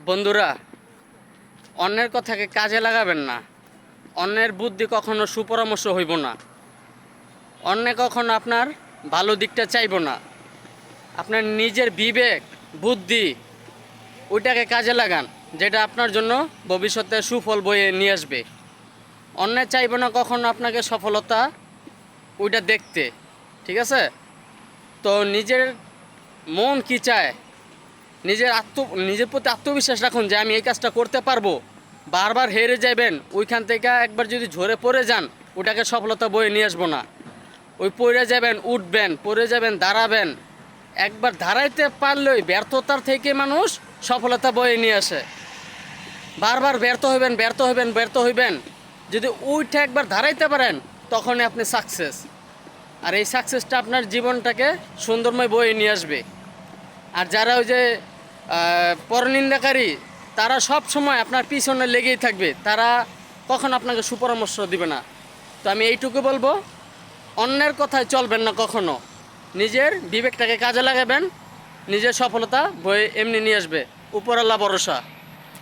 বন্ধুরা, অন্যের কথাকে কাজে লাগাবেন না। অন্যের বুদ্ধি কখনো সুপরামর্শ হইব না। অন্য কখনো আপনার ভালো দিকটা চাইব না। আপনার নিজের বিবেক বুদ্ধি ওইটাকে কাজে লাগান, যেটা আপনার জন্য ভবিষ্যতে সুফল বয়ে নিয়ে আসবে। অন্য চাইব না কখনো আপনাকে সফলতা ওইটা দেখতে। ঠিক আছে? তো নিজের মন কি চায়, নিজের প্রতি আত্মবিশ্বাস রাখুন যে আমি এই কাজটা করতে পারবো। বারবার হেরে যাবেন, ওইখান থেকে একবার যদি ঝরে পড়ে যান, ওটাকে সফলতা বয়ে নিয়ে আসবো না। ওই পড়ে যাবেন, উঠবেন, পড়ে যাবেন, দাঁড়াবেন। একবার দাঁড়াইতে পারলেই ব্যর্থতার থেকে মানুষ সফলতা বয়ে নিয়ে আসে। বারবার ব্যর্থ হইবেন, ব্যর্থ হইবেন, ব্যর্থ হইবেন। যদি ওইটা একবার দাঁড়াইতে পারেন, তখনই আপনি সাকসেস। আর এই সাকসেসটা আপনার জীবনটাকে সুন্দরময় বয়ে নিয়ে আসবে। আর যারা ওই যে পরনিন্দাকারী, তারা সব সময় আপনার পিছনে লেগেই থাকবে। তারা কখনো আপনাকে সুপরামর্শ দিবে না। তো আমি এইটুকু বলবো, অন্যের কথায় চলবেন না কখনো। নিজের বিবেকটাকে কাজে লাগাবেন, নিজের সফলতা বয়ে এমনি নিয়ে আসবে। উপরওয়ালা ভরসা।